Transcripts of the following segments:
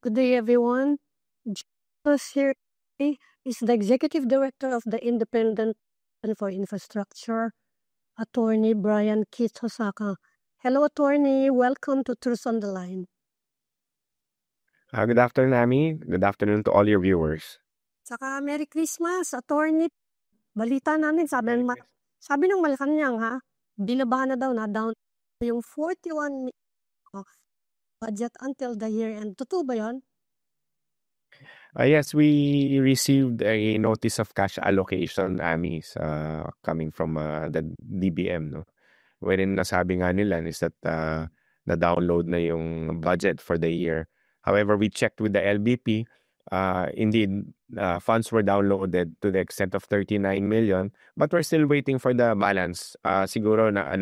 Good day, everyone. Joining us here today is the Executive Director of the Independent Fund for Infrastructure, Attorney Brian Keith Hosaka. Hello, Attorney. Welcome to Truth on the Line. Good afternoon, Ami. Good afternoon to all your viewers. Saka Merry Christmas, Attorney. Balita namin, sabi ng Malacanang, ha? Binabahan na daw na down yung 41 budget until the year end. Totoo ba yun? Yes, we received a notice of cash allocation, Ami, coming from the DBM, no? Wherein nasabi nga nila is that na-download na yung budget for the year. However, we checked with the LBP. Indeed, funds were downloaded to the extent of 39 million, but we're still waiting for the balance. Siguro na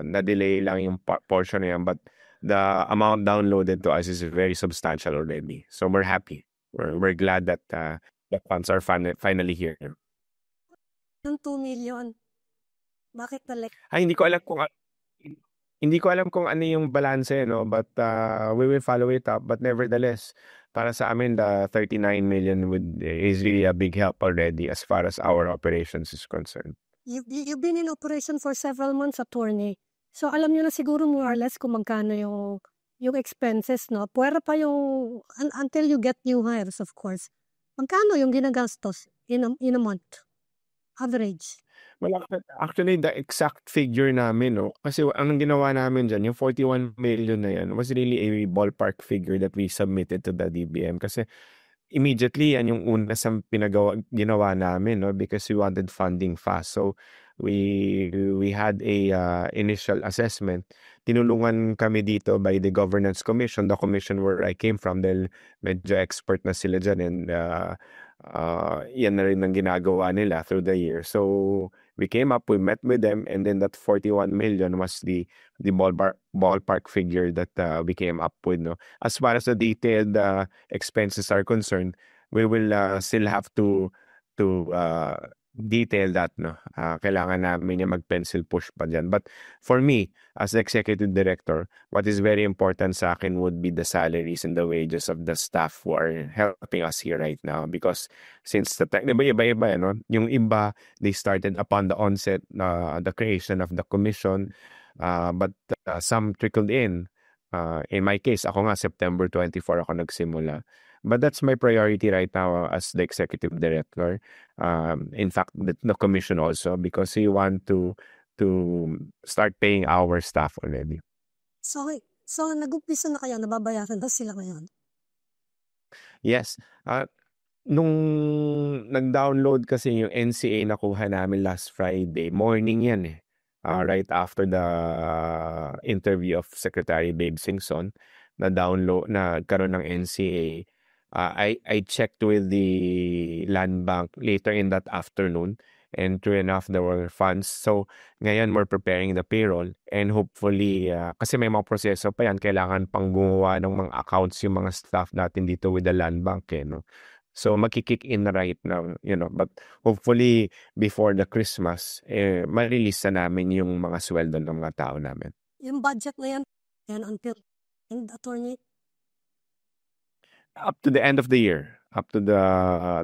na-delay lang yung portion na yan, but the amount downloaded to us is very substantial already. So we're happy. We're glad that the funds are finally here. Yung 2 million. Bakit na-like? Hindi ko alam kung ano yung balanse, no, but we will follow it up. But nevertheless, para sa amin, the 39 million is really a big help already as far as our operations is concerned. You've been in operation for several months, Attorney. So alam niyo na siguro more or less kung magkano yung expenses, no? Pwera pa yung until you get new hires, of course. Magkano yung ginagastos in a month? Average. Well, actually, the exact figure namin, no, kasi ang ginawa namin dyan, yung 41 million na yan, was really a ballpark figure that we submitted to the DBM. Kasi immediately, yan yung una sa ginawa namin, no, because we wanted funding fast. So, we had a initial assessment. Tinulungan kami dito by the Governance Commission, the commission where I came from, dahil medyo expert na sila dyan, and yan na rin ang ginagawa nila through the year. So, we came up, we met with them, and then that 41 million was the ballpark figure that we came up with. No? As far as the detailed expenses are concerned, we will still have to detail that. No? Kailangan namin yung mag-pencil push pa dyan. But for me, as the executive director, what is very important sa akin would be the salaries and the wages of the staff who are helping us here right now. Because since the time, iba-iba, no? Yung iba, they started upon the onset, the creation of the commission, but some trickled in. In my case, ako nga, September 24 ako nagsimula. But that's my priority right now as the executive director. In fact, the commission also, because we want to start paying our staff already. So nag-umpisa na kayo, nababayaran na sila ngayon? Yes. Nung nag-download kasi yung NCA nakuha namin last Friday, morning yan eh. Right after the interview of Secretary Babe Singson, nagkaroon ng NCA. I checked with the land bank later in that afternoon, and true enough, there were funds. So, ngayon, we're preparing the payroll, and hopefully, kasi may mga proseso pa yan, kailangan pang gumawa ng mga accounts yung mga staff natin dito with the land bank, no? So, magkikick in right now, but hopefully, before the Christmas, ma-release na namin yung mga sweldo ng mga tao namin. Yung budget na yan until Attorney? Up to the end of the year, up to the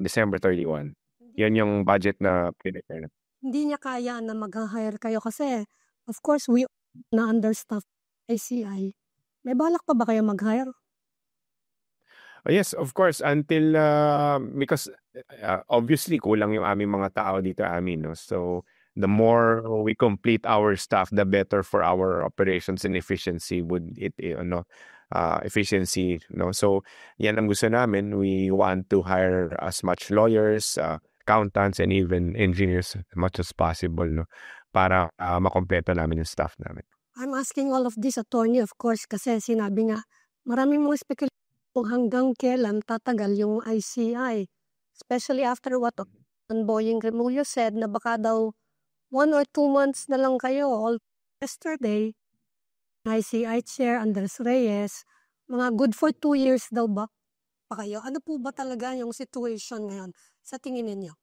December 31. Yan yung budget na pinipare. Hindi niya kaya na mag-hire kayo kasi, of course, we na understaffed ICI. May balak pa ba kayo mag-hire? Yes, of course. Until, because obviously, kulang yung aming mga tao dito, no? So, the more we complete our staff, the better for our operations and efficiency efficiency, no? So, yan ang gusto namin. We want to hire as much lawyers, accountants, and even engineers as much as possible, no? Para makompleto namin yung staff namin. I'm asking all of this, Attorney, of course, kasi sinabi nga, maraming mga speculation kung hanggang kailan tatagal yung ICI. Especially after what Boying Remulyo said na baka daw 1 or 2 months na lang kayo. All yesterday, ICI Chair Andres Reyes, mga good for 2 years daw ba pa kayo? Ano po ba talaga yung situation ngayon sa tingin ninyo?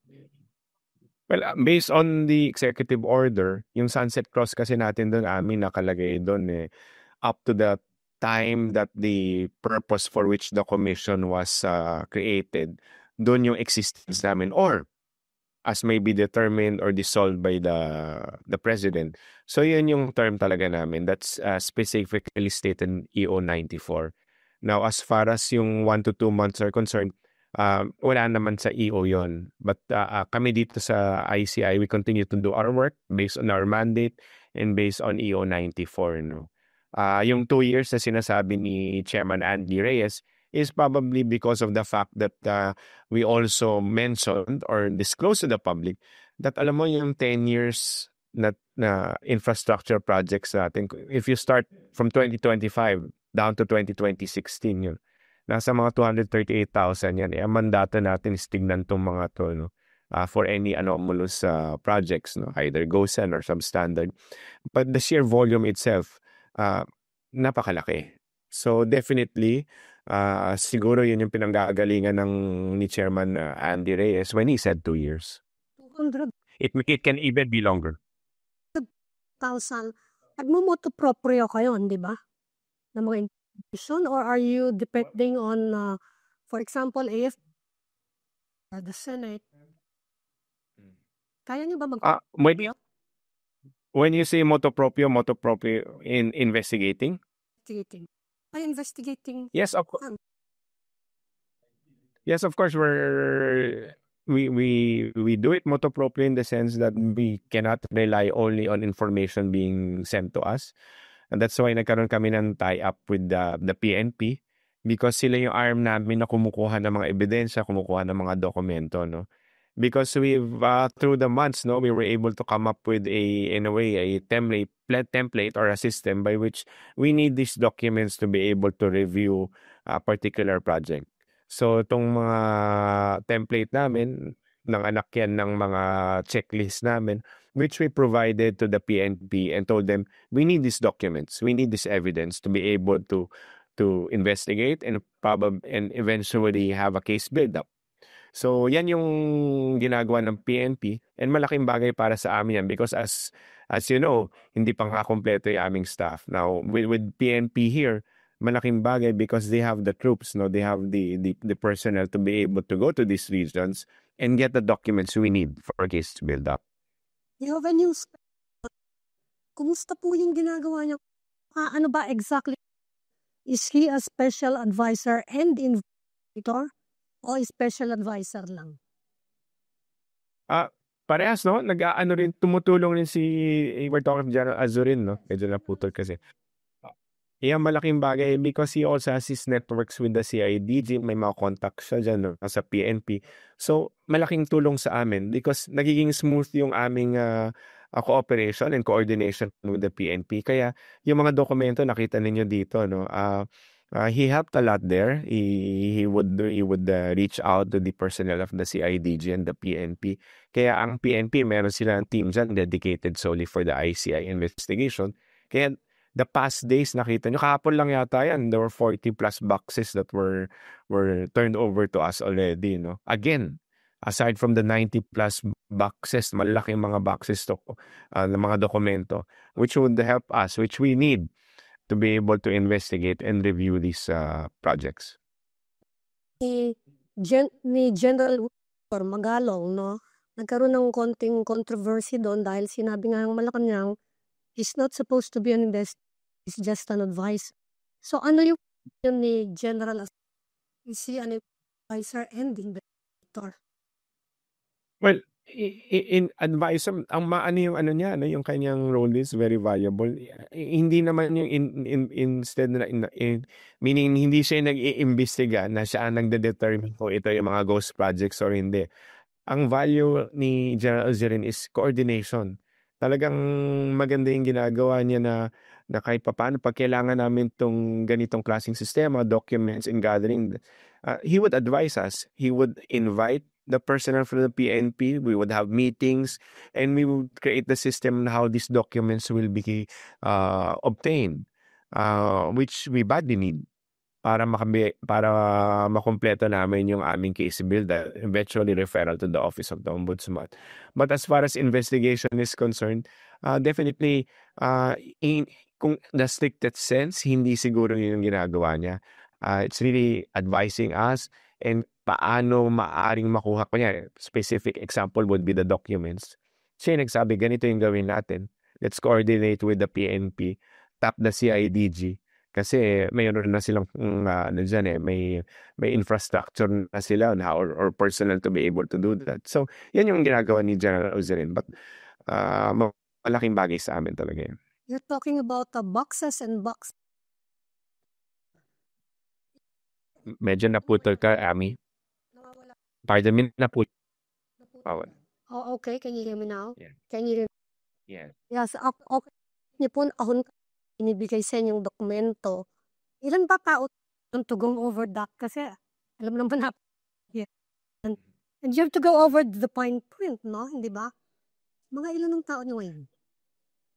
Well, based on the executive order, yung Sunset Cross kasi natin doon, nakalagay doon up to the time that the purpose for which the commission was created, doon yung existence namin, or as may be determined or dissolved by the president. So yun yung term talaga namin. That's specifically stated in EO 94. Now, as far as yung 1 to 2 months are concerned, wala naman sa EO yon. But kami dito sa ICI, we continue to do our work based on our mandate and based on EO 94. No? Yung 2 years na sinasabi ni Chairman Andy Reyes is probably because of the fact that we also mentioned or disclosed to the public that alam mo yung 10 years na infrastructure projects natin, if you start from 2025 down to 2016 yun, nasa mga 238,000 yan. Ang mandato natin is tignan tong mga to, no? For any anomalous projects, no? Either GoSen or substandard. But the sheer volume itself, napakalaki. So definitely, siguro yun yung pinanggagalingan ni Chairman Andy Reyes when he said 2 years. 200,000 It can even be longer. Nagmumotoproprio kayo, di ba? Na mga institution, or are you depending on, for example, AF, the Senate? Kaya niyo ba When you say motoproprio in investigating? Investigating. Yes, of course. Yes, of course. We do it motoproprio in the sense that we cannot rely only on information being sent to us, and that's why nagkaroon kami ng tie-up with the PNP, because sila yung arm namin na kumukuha ng mga ebidensya, kumukuha ng mga dokumento, no? Because we've through the months, no, we were able to come up with a template or a system by which we need these documents to be able to review a particular project. So itong mga template namin, nanganak yan ng mga checklist namin, which we provided to the PNP and told them, we need these documents, we need this evidence to be able to investigate and eventually have a case build-up. So yan yung ginagawa ng PNP, and malaking bagay para sa amin yan because as you know, hindi pa nga kompleto yung aming staff. Now with PNP here, malaking bagay because they have the troops, no, they have the personnel to be able to go to these regions and get the documents we need for a case to build up. You have a news. Kumusta po yung ginagawa niya? Ano ba exactly? Is he a special advisor and investigator? O special advisor lang? Parehas, no? Rin, tumutulong rin we're talking of General Azurin, no? Medyo naputol kasi. Yan, malaking bagay because he also has his networks with the CIDG. May mga contacts siya dyan, no? Sa PNP. So, malaking tulong sa amin because nagiging smooth yung aming cooperation and coordination with the PNP. Kaya, yung mga dokumento nakita ninyo dito, no? He helped a lot there. He would reach out to the personnel of the CIDG and the PNP. Kaya ang PNP, meron silang team dyan dedicated solely for the ICI investigation. Kaya the past days, nakita nyo, kahapon lang yata yan, there were 40 plus boxes that were turned over to us already. No? Again, aside from the 90 plus boxes, malaking mga boxes to, ng mga dokumento, which would help us, which we need to be able to investigate and review these projects. Ni General Magalong, no, nagkaroon ng konting controversy doon dahil sinabi nga ng Malacanang, he's not supposed to be an investor, he's just an advisor. So ano yung ni General? Is he an advisor and investigator? Well, in advisor, ang yung niya, yung kanyang role is very valuable. Hindi naman yung instead na meaning hindi siya nag-iimbestiga na siya ang nagde-determine kung ito yung mga ghost projects or hindi. Ang value ni General Azurin is coordination. Talagang maganda yung ginagawa niya na kahit papaano pag kailangan namin tong ganitong klaseng sistema, documents and gathering, he would advise us. He would invite the personnel from the PNP, we would have meetings, and we would create the system on how these documents will be obtained, which we badly need para makumpleto namin yung aming case build, eventually referral to the Office of the Ombudsman. But as far as investigation is concerned, definitely, kung the strictest sense, hindi siguro yun yung ginagawa niya. It's really advising us and paano maaring makuha. Kunya, specific example would be the documents. Siya yung nagsabi, ganito yung gawin natin. Let's coordinate with the PNP, tap the CIDG. Kasi mayroon na silang ano dyan may infrastructure na sila or personnel to be able to do that. So, yan yung ginagawa ni General Ozerin. But malaking bagay sa amin talaga yan. You're talking about the boxes and boxes. Medyo naputol ka, Ami. Pardon me, naputol. Oh, okay. Can you hear me now? Yeah. Can you hear me? Yes. Yes, okay. Niyo po ahon inibigay sa inyong dokumento. Ilan ba tao to go over that? Kasi alam naman na yeah. And you have to go over the fine print, no? Hindi ba? Mga ilan ng tao niyo ngayon?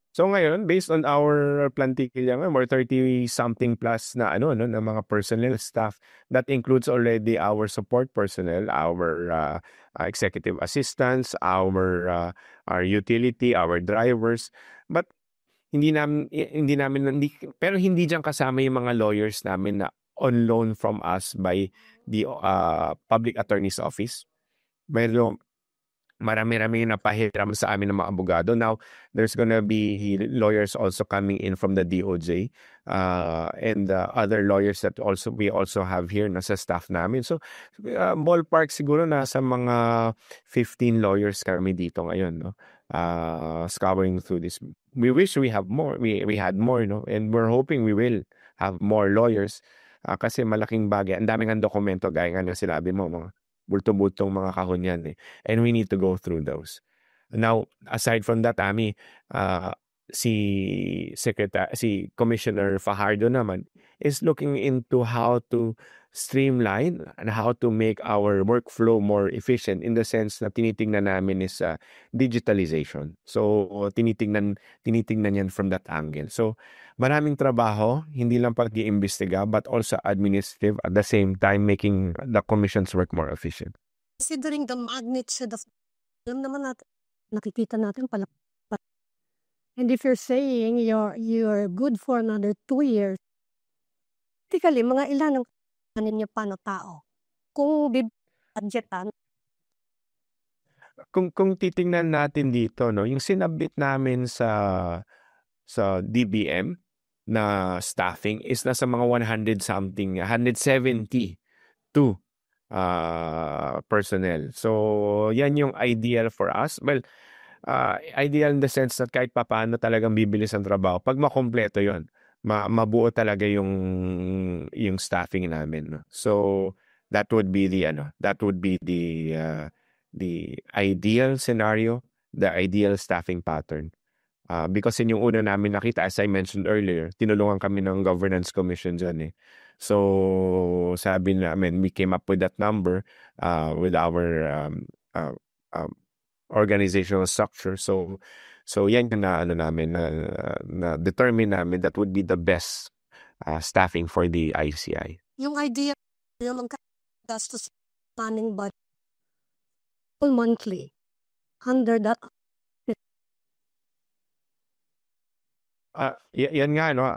So ngayon, based on our plantilla, more 30-something plus na na mga personnel staff. That includes already our support personnel, our executive assistants, our utility, our drivers. But pero hindi diyan kasama yung mga lawyers namin na on loan from us by the public attorney's office. Marami-rami na pahiram sa amin ng mga abogado. Now, there's gonna be lawyers also coming in from the DOJ and other lawyers that we also have here na sa staff namin. So, ballpark siguro nasa mga 15 lawyers kami dito ngayon, no? Scouring through this. We wish we have more. We had more, no? And we're hoping we will have more lawyers kasi malaking bagay. Ang daming ang dokumento, gaya nga ng sinabi mo, mga bulto-bultong mga kahon yan eh. And we need to go through those. Now, aside from that, Ami, si Commissioner Fajardo naman is looking into how to streamline and how to make our workflow more efficient in the sense na tinitingnan namin is digitalization. So, tinitingnan yan from that angle. So, maraming trabaho, hindi lang pag-iimbestiga but also administrative at the same time making the commissions work more efficient. Considering the magnitude of, alam naman natin, nakikita natin pala. And if you're saying you're good for another 2 years, typically, mga ilan ang ninyo pa na tao? Kung budgetan. Kung titingnan natin dito, no, yung sinabit namin sa DBM na staffing is nasa mga 170 personnel. So, yan yung ideal for us. Well, ideal in the sense that kahit papaano talagang bibilis ang trabaho. Pag makompleto yon, mabuo talaga yung staffing namin. No? So, that would be the ideal scenario, the ideal staffing pattern. Because yun yung una namin nakita, as I mentioned earlier, tinulungan kami ng governance commission dyan eh. So, sabi namin, we came up with that number with our organizational structure. So yan yung na determine namin that would be the best staffing for the ICI. Yung idea yung magkastos planning budget monthly under that. Yan nga, no?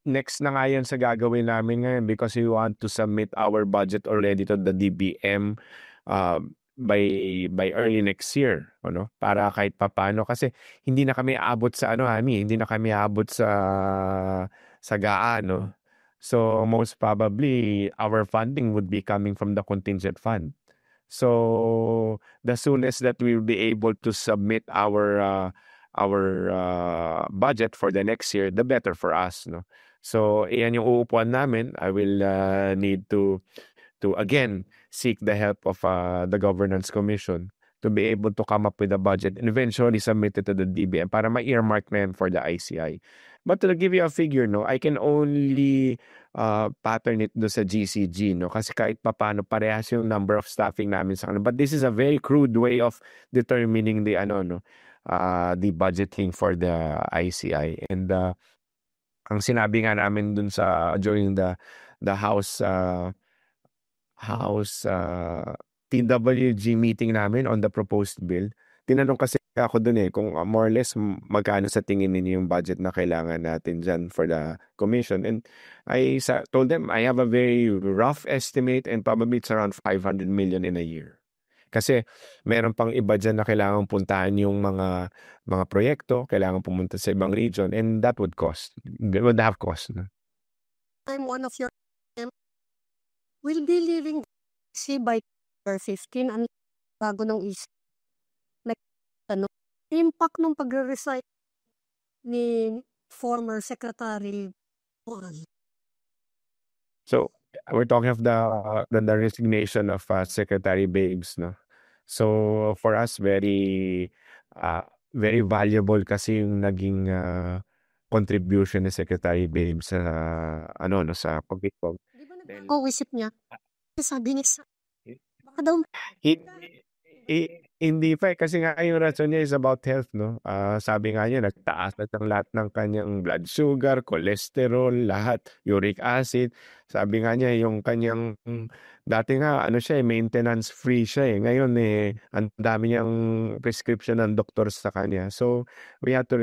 Next na nga yan sa gagawin namin ngayon because we want to submit our budget already to the DBM by early next year, ano? Para kahit papaano kasi hindi na kami aabot sa hindi na kami aabot sa GAA, no? So most probably our funding would be coming from the contingent fund. So the soonest that we will be able to submit our budget for the next year, the better for us, no? So iyan yung uupuan namin. I will need to again seek the help of the governance commission to be able to come up with a budget and eventually submit it to the DBM para ma-earmark na yan for the ICI. But to give you a figure, no, I can only pattern it do sa GCG, no, kasi kahit papaano parehas yung number of staffing namin sa kanila. But this is a very crude way of determining the the budgeting for the ICI. And ang sinabi nga namin dun during the House TWG meeting namin on the proposed bill, tinanong kasi ako dun kung more or less magkano sa tingin ninyo yung budget na kailangan natin dyan for the commission. And told them I have a very rough estimate and probably it's around 500 million in a year. Kasi meron pang iba dyan na kailangan puntahan yung mga proyekto, kailangan pumunta sa ibang region, and that would have cost. No? I'm one of your will be leaving by 15 ang bago ng isip. Impact ng pagre-resign ni former Secretary Boran. So we're talking of the resignation of Secretary Babes, no. So for us very valuable kasi yung naging contribution ni Secretary Babes sa sa pag-ibig. Di ba nagbago-isip niya? Sabi niya baka daw hindi pa kasi nga yung rason niya is about health, no. Sabi nga niya nagtaas na ng lahat ng kanyang blood sugar, cholesterol, lahat, uric acid. Sabi nga niya yung kanyang dati nga siya maintenance free siya Ngayon ang dami niyang prescription ng doktor sa kanya. So we had to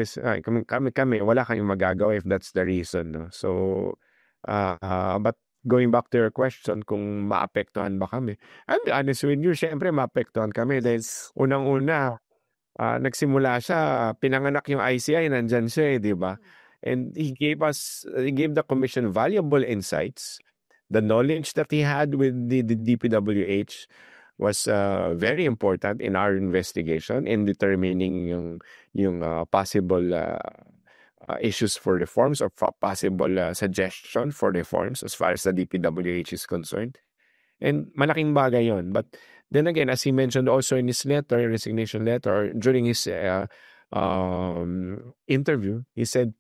kami wala kayong magagawa if that's the reason, no. So but going back to your question kung maapektuhan ba kami. I'm honest with you, syempre maapektuhan kami dahil unang-una, nagsimula siya, pinanganak yung ICI, nandyan siya di ba? And he gave the commission valuable insights. The knowledge that he had with the DPWH was very important in our investigation in determining yung possible issues for reforms or possible suggestion for reforms as far as the DPWH is concerned. And malaking bagay yon. But then again, as he mentioned also in his resignation letter, during his interview, he said,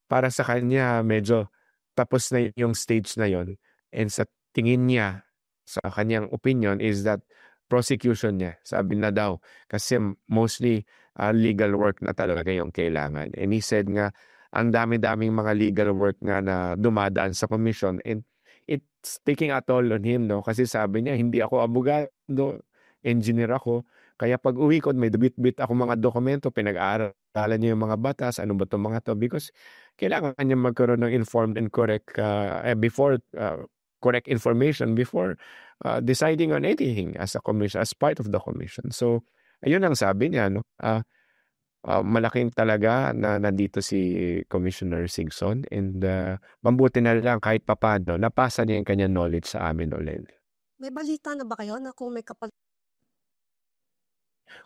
para sa kanya, medyo tapos na yung stage na yon. And sa tingin niya, sa kanyang opinion, is that prosecution niya, sabi na daw, kasi mostly legal work na talaga yung kailangan. And he said nga, ang dami-daming mga legal work nga na dumadaan sa commission and it's taking a toll on him, no? Kasi sabi niya, hindi ako abogado, engineer ako, kaya pag uwi ko, may bit-bit ako mga dokumento, pinag-aaralan niya yung mga batas, ano ba itong mga to? Because kailangan niya magkaroon ng informed and correct correct information before deciding on anything as a commission, as part of the commission. So, ayun ang sabi niya, no? Malaking talaga na nandito si Commissioner Singson and mabuti na lang kahit papaano, napasa niya yung kanyang knowledge sa amin ulit. May balita na ba kayo na kung may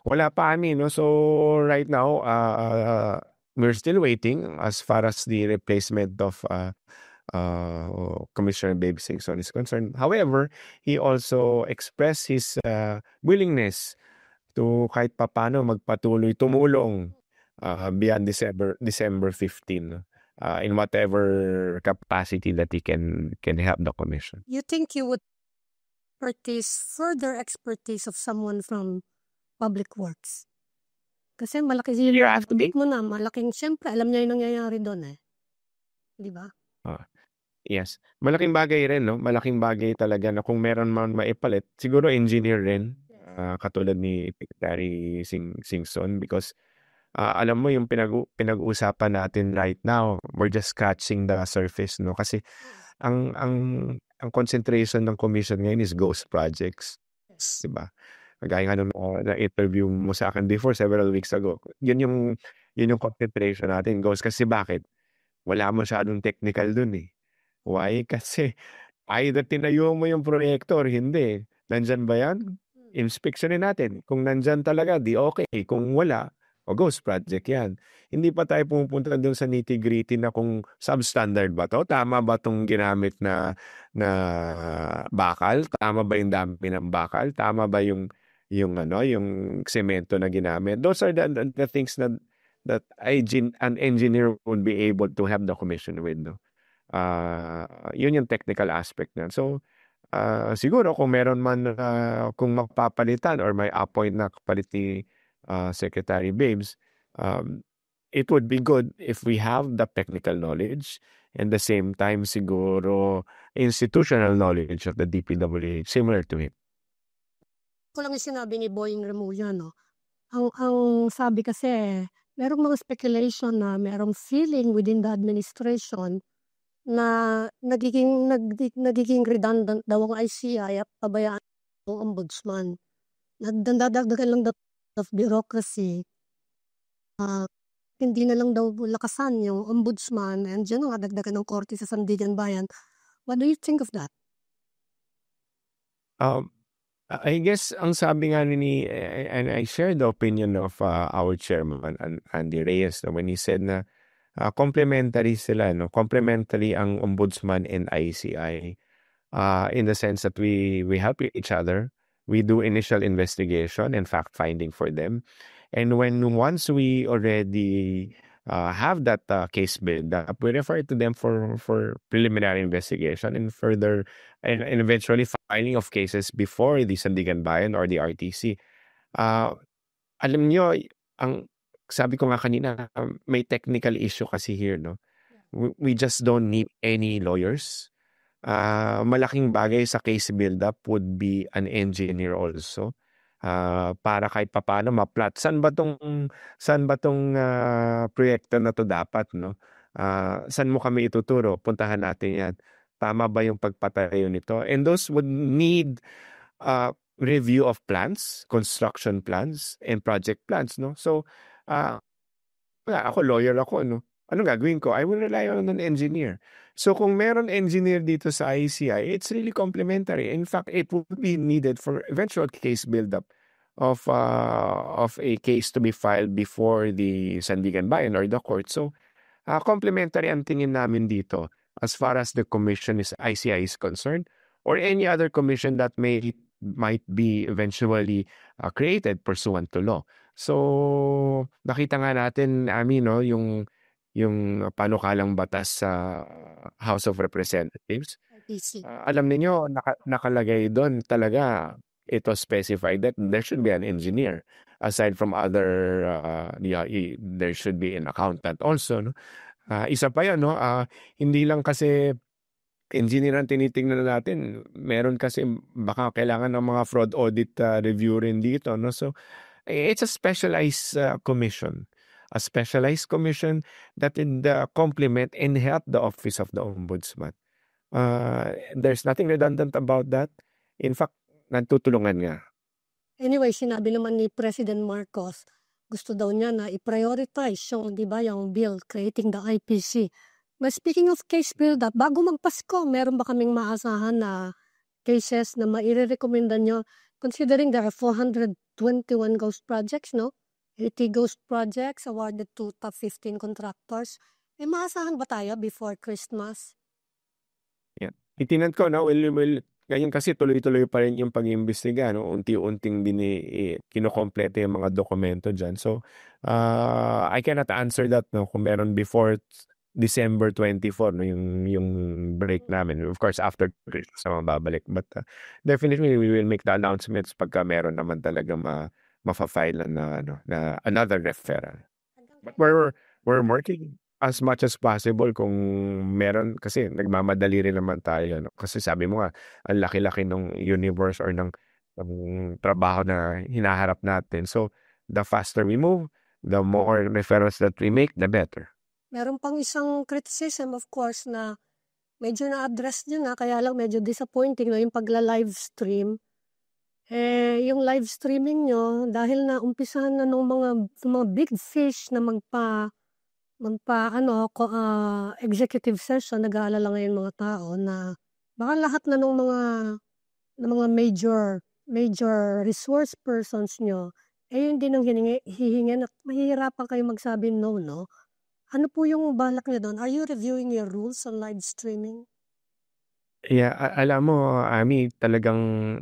Wala pa amin, no? So, right now, we're still waiting as far as the replacement of Commissioner Babe Singson is concerned. However, he also expressed his willingness to kahit papano magpatuloy tumulong beyond December 15 in whatever capacity that he can help the commission. You think you would further expertise of someone from Public Works? Kasi malaki mo na, malaking siyempre alam niya yung nangyayari doon di ba? Yes. Malaking bagay rin, no? Malaking bagay talaga na kung meron man maipalit, siguro engineer rin, katulad ni Secretary Singson because alam mo yung pinag-uusapan natin right now, we're just scratching the surface, no? Kasi ang concentration ng commission ngayon is ghost projects. Yes. Diba? Gaya nga na-interview mo sa akin before several weeks ago. Yun yung concentration natin, ghost. Kasi bakit? Wala masyadong technical dun Why? Kasi either tinayo mo yung proyekto or hindi. Nandyan ba yan? Inspeksyonin natin. Kung nandyan talaga, di okay. Kung wala, ghost project yan. Hindi pa tayo pumunta doon sa nitty-gritty na kung substandard ba to? Tama ba itong ginamit na bakal? Tama ba yung dami ng bakal? Tama ba yung semento na ginamit? Those are the things that an engineer would be able to have the commission with. No? Yun yung technical aspect na. So, siguro kung meron man kung magpapalitan or may appoint na kapalit ni Secretary Babes, it would be good if we have the technical knowledge and the same time siguro institutional knowledge of the DPWH similar to him. Ko lang yung sinabi ni Boying Remulla, no? Ang sabi kasi, merong mga speculation na merong feeling within the administration na nagiging redundant daw ang ICI at pabayaan ang ombudsman. Nadadagdagan lang daw of bureaucracy. Hindi na lang daw lakasan yung ombudsman and diyan nga dagdagan ng korte sa Sandigan Bayan. What do you think of that? Um, I guess ang sabi nga and I share the opinion of our chairman, Andy Reyes, when he said na complementary sila, no? Complementary ang ombudsman and ICI. In the sense that we help each other. We do initial investigation and fact-finding for them. And once we already have that case build up, we refer to them for preliminary investigation and further and eventually filing of cases before the Sandigan Bayan or the RTC. Alam nyo, ang sabi ko nga kanina, may technical issue kasi here, no? We just don't need any lawyers. Malaking bagay sa case build-up would be an engineer also. Para kahit papaano ma-plot. Saan ba tong proyekto na to dapat, no? Saan mo kami ituturo? Puntahan natin yan. Tama ba yung pagpatayo nito? And those would need review of plans, construction plans, and project plans, no? So, ako, lawyer ako, no? Anong gagawin ko? I will rely on an engineer. So kung meron engineer dito sa ICI, it's really complementary. In fact, it will be needed for eventual case build-up of a case to be filed before the Sandigan Bayan or the court. So complementary ang tingin namin dito as far as the commission ICI is concerned, or any other commission that might be eventually created pursuant to law. So nakita nga natin, no, yung panukalang batas sa House of Representatives. Alam niyo, nakalagay doon talaga, ito specified that there should be an engineer. Aside from other, there should be an accountant also. No? Isa pa yan, no? Hindi lang kasi engineer ang tinitingnan natin. Meron kasi baka kailangan ng mga fraud audit review rin dito. No? So, it's a specialized commission. A specialized commission that would complement and help the office of the ombudsman. There's nothing redundant about that. In fact, nagtutulungan nga. Anyway, sinabi naman ni President Marcos, gusto daw niya na i-prioritize yung, di ba, yung bill creating the IPC. But speaking of case build-up, bago magpasko, meron ba kaming maasahan na cases na maire-recommenda nyo considering there are 421 ghost projects, no? 80 ghost projects awarded to top 15 contractors. Maasahan ba tayo before Christmas? Yeah. Itinan ko, no? Ngayon kasi tuloy-tuloy pa rin yung pag-iimbestiga, no? Unti-unting kinokompleto yung mga dokumento dyan. So, I cannot answer that, no? Kung meron before December 24, no? Yung break namin. Of course, after Christmas na mababalik. But definitely, we will make the announcements pagka meron naman talaga ma-file na another referral. But we're working as much as possible kung meron, kasi nagmamadali rin naman tayo, no? Kasi sabi mo nga, ang laki-laki ng universe or ng trabaho na hinaharap natin. So, the faster we move, the more referrals that we make, the better. Meron pang isang criticism, of course, na medyo na-address nyo na, kaya lang medyo disappointing, no? Yung pagla-live stream. Yung live streaming nyo, dahil na umpisahan na ng mga big fish na executive session, nag-aalala ngayon mga tao na baka lahat na ng mga major resource persons nyo, yun din ang hihingin at mahihirapan kayo magsabi no. Ano po yung balak nyo doon? Are you reviewing your rules on live streaming? Yeah, alam mo, Ami, talagang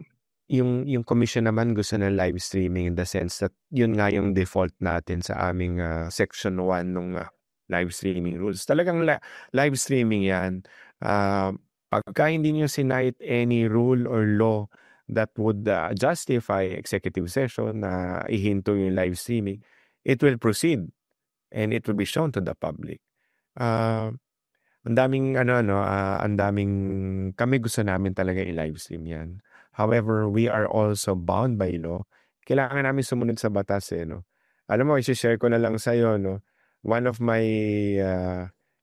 yung commission naman gusto na live streaming in the sense that yun nga yung default natin sa aming section 1 nung live streaming rules. Talagang live streaming yan. Pagka hindi nyo sinite any rule or law that would justify executive session na ihinto yung live streaming, it will proceed and it will be shown to the public. Ang daming kami gusto namin talaga i-live stream yan. However, we are also bound by law kailangan namin sumunod sa batas no. Alam mo, i-share ko na lang sa'yo, no. One of my,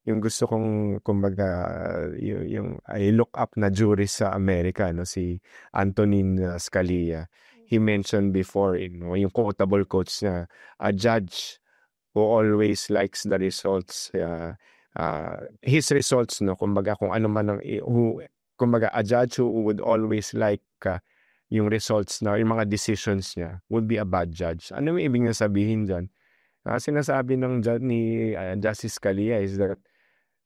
yung gusto kong, kumbaga, yung I look up na jurist sa Amerika, no, si Antonin Scalia. He mentioned before, yung quotable quotes niya, a judge who always likes the results, his results, no, kumbaga kung ano man ang, kumbaga a judge who would always like yung results na, yung mga decisions niya, would be a bad judge. Ano yung ibig na sabihin dyan? Sinasabi ng ni Justice Scalia is that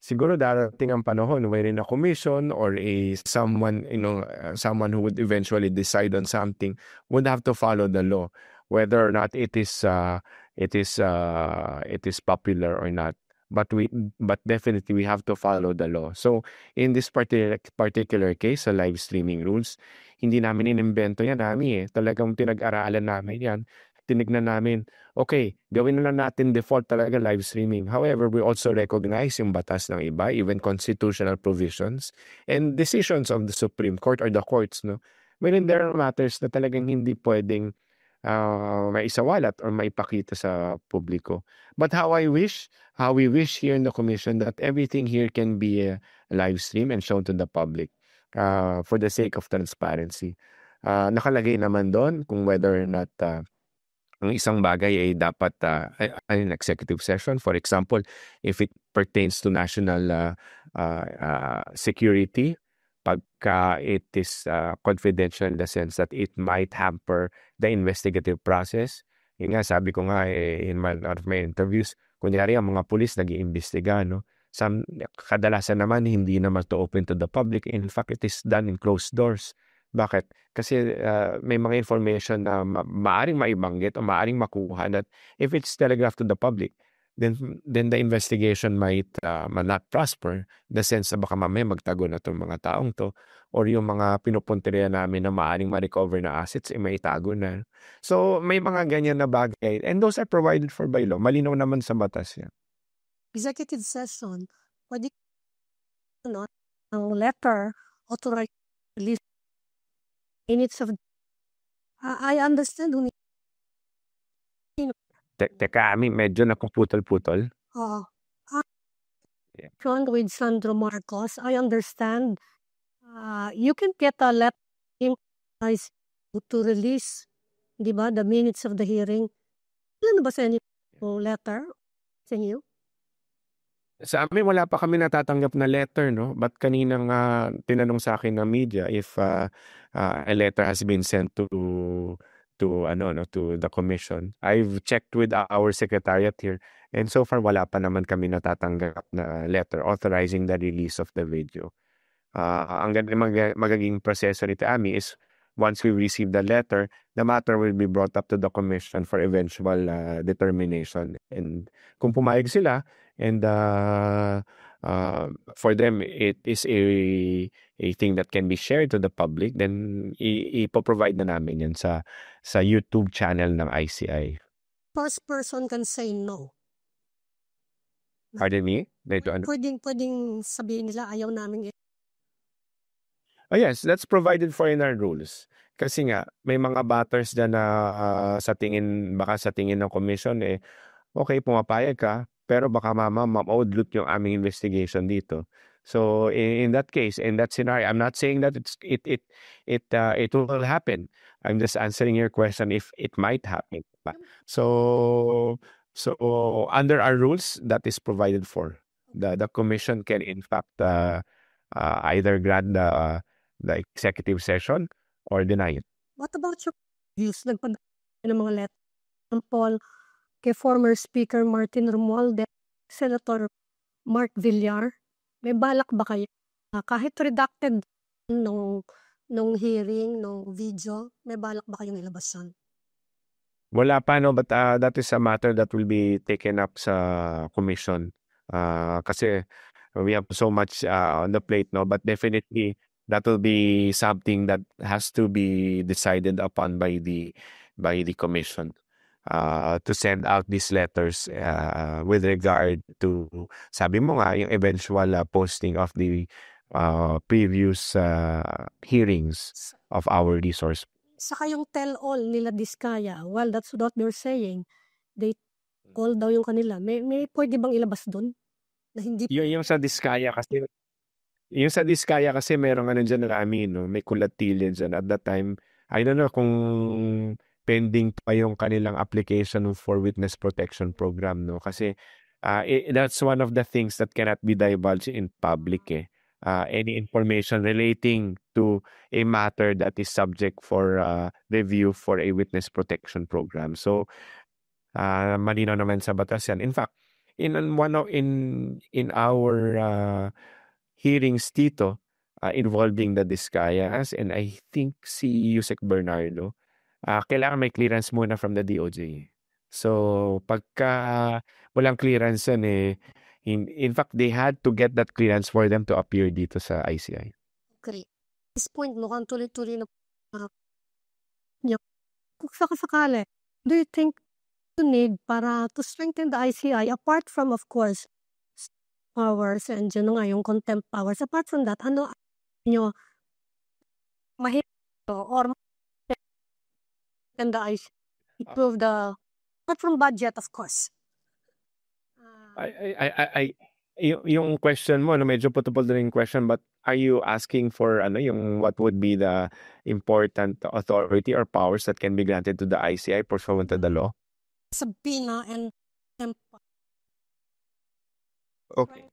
siguro darating ang panahon wherein a commission or someone, someone who would eventually decide on something would have to follow the law, whether or not it is popular or not. But definitely we have to follow the law. So in this particular case, sa live streaming rules, hindi namin inimbento yan namin Talagang pinag-aralan namin yan. Tinignan namin, okay, gawin na lang natin default talaga live streaming. However, we also recognize yung batas ng iba, even constitutional provisions and decisions of the Supreme Court or the courts, no? Wherein there are matters na talagang hindi pwedeng maisawalat or maipakita sa publiko. But how we wish here in the commission that everything here can be live stream and shown to the public for the sake of transparency. Nakalagay naman doon kung whether or not ang isang bagay ay dapat an executive session. For example, if it pertains to national security, pagka it is confidential in the sense that it might hamper the investigative process. Yun nga, sabi ko nga in one of my interviews, kunyari ang mga pulis nag-iimbestiga, no? Kadalasan naman hindi naman to open to the public. In fact, it is done in closed doors. Bakit? Kasi may mga information na maaring maibanggit o maaring makuha that if it's telegraphed to the public, then the investigation might not prosper. The sense na baka mamaya magtago na itong mga taong to or yung mga pinupunteriya namin na maaring ma-recover na assets, may itago na. So, may mga ganyan na bagay. And those are provided for by law. Malinaw naman sa batas yan. Executive session, pwede ang letter authorized release minutes of I understand Teka, medyo napuputol-putol. John with Sandro Marcos, I understand you can get a letter to release, di ba, the minutes of the hearing. Ano ba sa inyo letter sa inyo? Sa amin, wala pa kami natatanggap na letter, no? But kaninang tinanong sa akin ng media if a letter has been sent to the commission. I've checked with our secretariat here, and so far wala pa naman kami natatanggap na letter authorizing the release of the video. Ang magiging proseso nito, Ami, is once we receive the letter, the matter will be brought up to the commission for eventual determination. And kung pumayag sila, and for them it is a thing that can be shared to the public, then ipoprovide na namin yan sa YouTube channel ng ICI. First person can say no. Pardon me? Pwedeng sabihin nila ayaw namin. Oh yes, that's provided for in our rules. Kasi nga, may mga batters dyan na baka sa tingin ng commission, okay, pumapayag ka, pero baka ma-outlook yung aming investigation dito. So in that case, in that scenario, I'm not saying that it will happen. I'm just answering your question if it might happen. So under our rules, that is provided for. The commission can in fact either grant the executive session or deny it. What about your views? Nagpadala ng mga letter. Example, kay former Speaker Martin Romualdez, Senator Mark Villar, may balak ba kayo? Kahit redacted nung hearing, nung video, may balak ba kayong ilabasan? Wala pa, no, but that is a matter that will be taken up sa commission. Kasi we have so much on the plate, no, but definitely that will be something that has to be decided upon by the commission to send out these letters with regard to, sabi mo nga, yung eventual posting of the previous hearings of our resource Saka yung tell-all nila Diskaya, well, that's what they're saying. They all daw yung kanila. May pwede bang ilabas doon? Na hindi Yung sa Diskaya kasi, merong ano dyan, Rami, no? May kulatili dyan. At that time, I don't know kung pending pa yung kanilang application for witness protection program, no? Kasi that's one of the things that cannot be divulged in public, eh. Any information relating to a matter that is subject for review for a witness protection program. So, malinaw naman sa batas yan. In fact, in our hearings dito involving the Diskayas and I think si Yusek Bernardo, kailangan may clearance muna from the DOJ. So, pagka walang clearance yan in fact, they had to get that clearance for them to appear dito sa ICI. agree. At this point, mukhang tuloy-tuloy na kung sakasakali, do you think you need para to strengthen the ICI apart from, of course, powers and yun nga, yung contempt powers. Apart from that, ano nyo mahirap or and the ICI improve the apart from budget, of course. Yung question mo, no, medyo putol din yung question, but are you asking for yung what would be the important authority or powers that can be granted to the ICI pursuant to the law? Subpoena and contempt. Okay.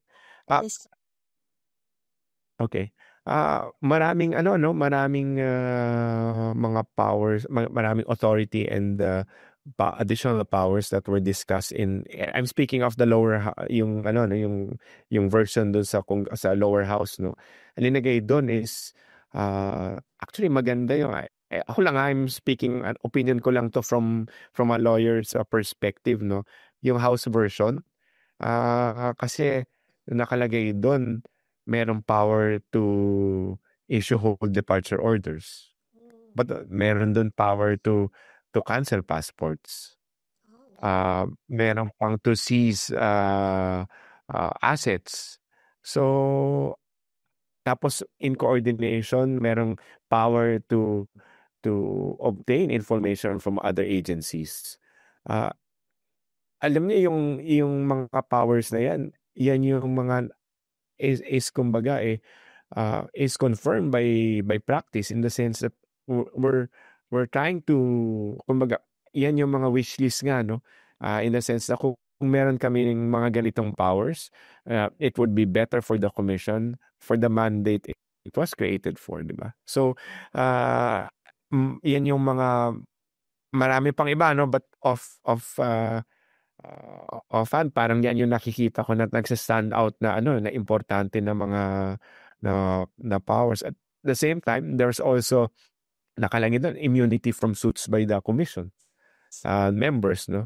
Okay. Maraming maraming mga powers, maraming authority and additional powers that were discussed I'm speaking of the lower yung version doon sa lower house, no. Ang linagay doon is actually maganda yung ako lang, I'm speaking an opinion ko lang to from a lawyer's perspective, no. Yung house version kasi nakalagay doon merong power to issue hold departure orders. But meron doon power to cancel passports. Meron pang to seize assets. So, tapos in coordination, merong power to obtain information from other agencies. Alam niyo yung mga powers na yan yung mga is kumbaga is confirmed by practice in the sense that we're trying to kumbaga yan yung mga wish list nga, no, in the sense na kung meron kami ng mga ganitong powers, it would be better for the commission for the mandate it was created for, di ba? So yan yung mga marami pang iba, no, but offhand, parang yan yung nakikita ko na nagsa-stand out na na importante na mga na powers. At the same time, there's also nakalagay doon immunity from suits by the commission members, no.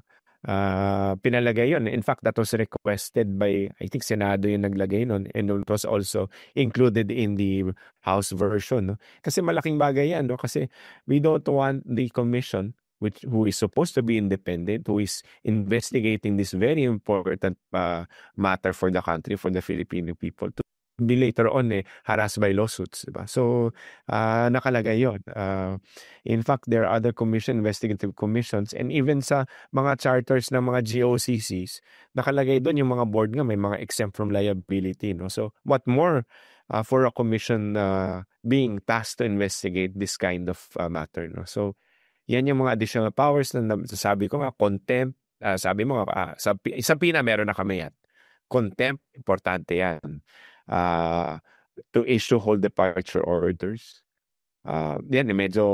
Pinalagay yun. In fact, that was requested by, I think, Senado yung naglagay nun, and it was also included in the House version, no. Kasi malaking bagay yan, no, kasi we don't want the commission who is supposed to be independent, who is investigating this very important matter for the country, for the Filipino people, to be later on harassed by lawsuits, diba? So nakalagay yun. In fact, there are other investigative commissions, and even sa mga charters ng mga GOCCs, nakalagay doon yung mga board nga may mga exempt from liability, no. So what more for a commission being tasked to investigate this kind of matter, no. So yan yung mga additional powers na sabi ko nga, contempt, sabi mo nga, sa PINA meron na kami yan. Contempt, importante yan. To issue hold departure orders. Yan, medyo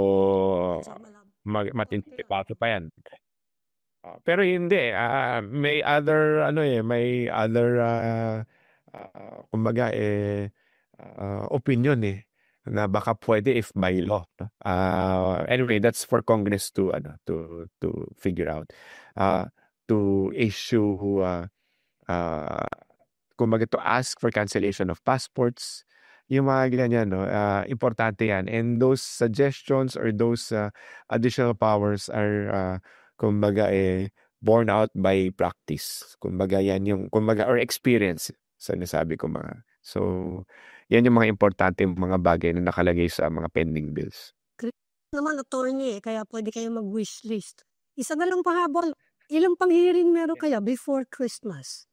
matindi pa yan. Pero hindi, may other, kumbaga, opinion na baka pwede if by law. Anyway, that's for Congress to figure out. To issue kumbaga to ask for cancellation of passports, yung mga ganyan, no, importante yan. And those suggestions or those additional powers are kumbaga borne out by practice. Kumbaga yan yung or experience sa nasabi ko mga. So yan yung mga importante mga bagay na nakalagay sa mga pending bills. naman attorney kaya pwede kayo mag-wishlist. Isa na lang pahabol, ilang pang-hearing meron kaya before Christmas?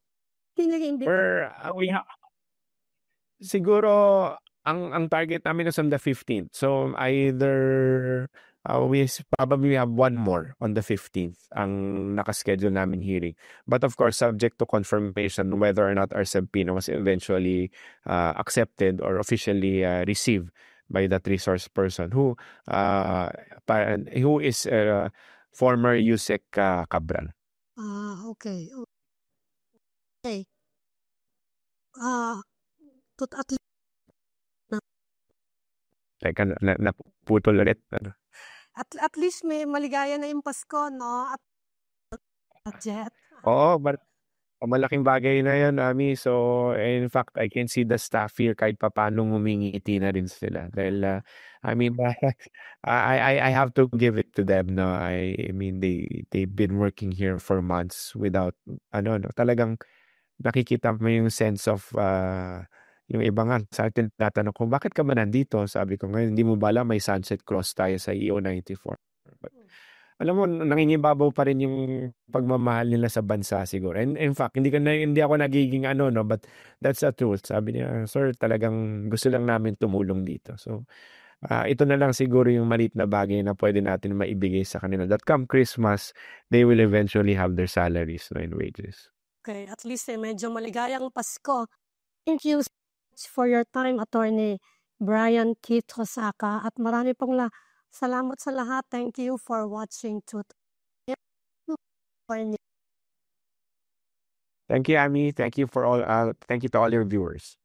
Siguro ang target namin is on the 15th. So either probably have one more on the 15th ang nakaschedule namin hearing. But of course, subject to confirmation whether or not our subpoena was eventually accepted or officially received by that resource person who is former Yusek Cabral. Okay. Okay. At Teka, naputol ulit. at least may maligaya na yung Pasko, no? At Jet. Oo, but malaking bagay na yan, Ami. So, in fact, I can see the staff here kahit papaano ngumingiti na rin sila. Dahil, I mean, I have to give it to them, no? I mean, they've been working here for months without, talagang nakikita mo yung sense of, yung iba nga, sa atin tatanong kung bakit ka ba nandito? Sabi ko ngayon, hindi mo ba alam may sunset cross tayo sa EO94. But, alam mo, nangingibabaw pa rin yung pagmamahal nila sa bansa siguro. And in fact, hindi ako nagiging but that's the truth. Sabi niya, sir, talagang gusto lang namin tumulong dito. So, ito na lang siguro yung maliit na bagay na pwede natin maibigay sa kanila. That come Christmas, they will eventually have their salaries and wages. Okay, at least medyo maligayang Pasko. Thank you so much for your time, Attorney Brian Keith Hosaka. At marami pong salamat sa lahat. Thank you for watching Truth. Thank you, Ami. Thank you to all your viewers.